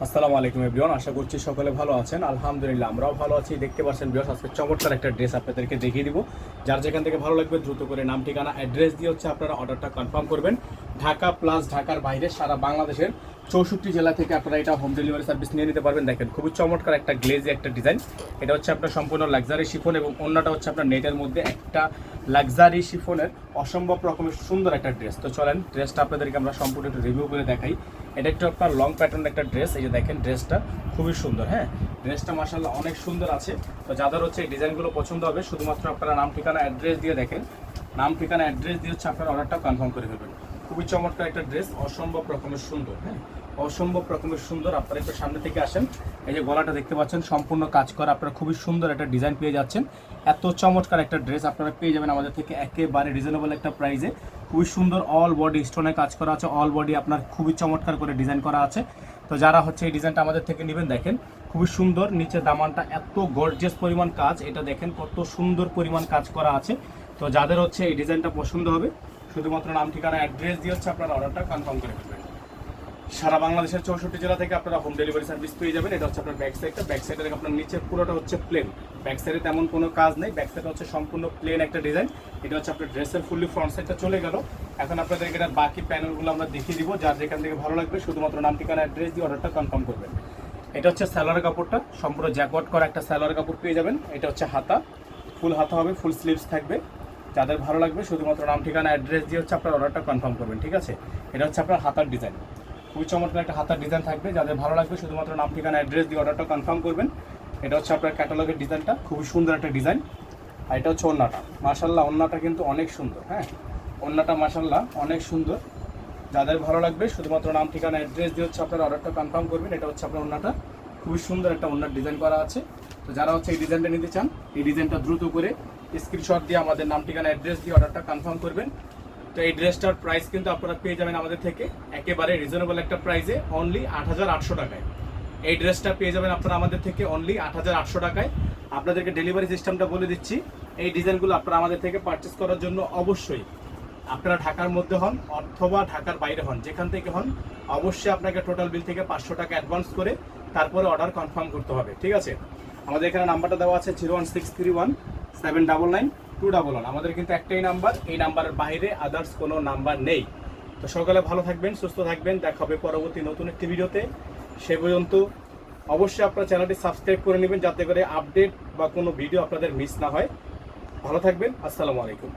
আসসালামু আলাইকুম এভরিওয়ান, আশা করছি সকলে ভালো আছেন। আলহামদুলিল্লাহ আমরাও ভালো আছি। দেখতে পাচ্ছেন ভিউয়ার্স, আজকে চমৎকার একটা ড্রেস আপনাদেরকে দেখিয়ে দিব। যার যেখান থেকে ভালো লাগবে দ্রুত করে নাম ঠিকানা অ্যাড্রেস দিয়ে আপনারা অর্ডারটা কনফার্ম করবেন। ঢাকা প্লাস ঢাকার বাইরে সারা বাংলাদেশের 64 জেলা থেকে আপনারা এটা হোম ডেলিভারি সার্ভিস নিয়ে নিতে পারবেন। দেখেন খুবই চমৎকার একটা গ্লেজি একটা ডিজাইন। এটা আপনার সম্পূর্ণ লাক্সারি শিফন এবং অন্যটা আপনার নেটের মধ্যে একটা লাক্সারি শিফনের অসম্ভব রকমের সুন্দর একটা ড্রেস। তো চলেন ড্রেসটা আপনাদেরকে আমরা সম্পূর্ণ একটু রিভিউ করে দেখাই। এটা একটু আপনার লং প্যাটার্ন একটা ড্রেস। এই যে দেখেন ড্রেসটা খুবই সুন্দর। হ্যাঁ, ড্রেসটা মাশাআল্লাহ অনেক সুন্দর আছে। তো যাদের এই ডিজাইনগুলো পছন্দ হবে শুধুমাত্র আপনারা নাম ঠিকানা অ্যাড্রেস দিয়ে দেখেন, নাম ঠিকানা অ্যাড্রেস দিয়ে আপনার অর্ডারটা কনফার্ম করে ফেলবেন। খুবই চমৎকার একটা ড্রেস, অসম্ভব রকমের সুন্দর। হ্যাঁ, অসম্ভব রকমের সুন্দর। আপনারা একটু সামনে থেকে আসেন। এই যে গলাটা দেখতে পাচ্ছেন সম্পূর্ণ কাজ করা, আপনারা খুবই সুন্দর একটা ডিজাইন পেয়ে যাচ্ছেন। এত চমৎকার একটা ড্রেস আপনারা পেয়ে যাবেন আমাদের থেকে একেবারে রিজনেবল একটা প্রাইসে। খুবই সুন্দর, অল বডি স্টোনে কাজ করা আছে, অল বডি আপনার খুবই চমৎকার করে ডিজাইন করা আছে। তো যারা এই ডিজাইনটা আমাদের থেকে নেবেন, দেখেন খুবই সুন্দর, নিচে দামানটা এত গর্জিয়াস পরিমাণ কাজ, এটা দেখেন কত সুন্দর পরিমাণ কাজ করা আছে। তো যাদের এই ডিজাইনটা পছন্দ হবে শুধুমাত্র নাম ঠিকানা অ্যাড্রেস দিয়ে আপনারা অর্ডারটা কনফার্ম করে ফেলবেন। সারা বাংলাদেশের 64 জেলা থেকে আপনারা হোম ডেলিভারি সার্ভিস পেয়ে যাবেন। এটা আপনার ব্যাক সাইডটা, ব্যাক সাইডে আপনার নিচের পুরোটা প্লেন, ব্যাক সাইডে তেমন কোনো কাজ নেই, ব্যাক সাইডে সম্পূর্ণ প্লেন একটা ডিজাইন। এটা আপনার ড্রেসের ফুললি ফ্রন্ট সাইডটা চলে গেল। এখন আপনাদেরকে এটার বাকি প্যানেলগুলো আমরা দেখিয়ে দিব। যার যেখান থেকে ভালো লাগবে শুধুমাত্র নাম ঠিকানা অ্যাড্রেস দিয়ে অর্ডারটা কনফার্ম করবেন। এটা স্যালোয়ার কাপড়টা সম্পূর্ণ জ্যাকওয়ার্ড করা একটা স্যালোয়ার কাপড় পেয়ে যাবেন। এটা হাতা, ফুল হাতা হবে, ফুল স্লিভস থাকবে। যাদের ভালো লাগবে শুধুমাত্র নাম ঠিকানা অ্যাড্রেস দিয়ে আপনার অর্ডারটা কনফার্ম করবেন। ঠিক আছে, এটা আপনার হাতার ডিজাইন, খুবই চমৎকার একটা হাতার ডিজাইন থাকবে। যাদের ভালো লাগবে শুধুমাত্র নাম ঠিকানা অ্যাড্রেস দিয়ে অর্ডারটা কনফার্ম করবেন। এটা আপনার ক্যাটালগের ডিজাইনটা, খুবই সুন্দর একটা ডিজাইন। আর এটা ওন্নাটা, মাশাআল্লাহ ওন্নাটা কিন্তু অনেক সুন্দর। হ্যাঁ, ওন্নাটা মাশাআল্লাহ অনেক সুন্দর। যাদের ভালো লাগবে শুধুমাত্র নাম ঠিকানা অ্যাড্রেস দিয়ে আপনার অর্ডারটা কনফার্ম করবেন। এটা আপনার ওন্নাটা, খুবই সুন্দর একটা ওন্নার ডিজাইন করা আছে। তো যারা এই ডিজাইনটা নিতে চান, এই ডিজাইনটা দ্রুত করে স্ক্রিনশট দিয়ে আমাদের নাম ঠিকানা অ্যাড্রেস দিয়ে অর্ডারটা কনফার্ম করবেন। তো এই ড্রেসটার প্রাইস কিন্তু আপনারা পেয়ে যাবেন আমাদের থেকে একেবারে রিজনেবল একটা প্রাইসে, অনলি 8800 টাকায়। এই ড্রেসটা পেয়ে যাবেন আপনারা আমাদের থেকে অনলি 8800 টাকায়। আপনাদেরকে ডেলিভারি সিস্টেমটা বলে দিচ্ছি। এই ডিজাইনগুলো আপনারা আমাদের থেকে পারচেস করার জন্য অবশ্যই আপনারা ঢাকার মধ্যে হন অথবা ঢাকার বাইরে হন, যেখান থেকে হন অবশ্যই আপনাকে টোটাল বিল থেকে 500 টাকা অ্যাডভান্স করে তারপরে অর্ডার কনফার্ম করতে হবে। ঠিক আছে, আমাদের এখানে নাম্বারটা দেওয়া আছে 01631792211। আমাদের কিন্তু একটাই নাম্বার, এই নাম্বারের বাইরে আদার্স কোনো নাম্বার নেই। তো সকালে ভালো থাকবেন, সুস্থ থাকবেন, দেখা হবে পরবর্তী নতুন একটি ভিডিওতে। সে পর্যন্ত অবশ্যই আপনার চ্যানেলটি সাবস্ক্রাইব করে নেবেন যাতে করে আপডেট বা কোনো ভিডিও আপনাদের মিস না হয়। ভালো থাকবেন, আসসালামু আলাইকুম।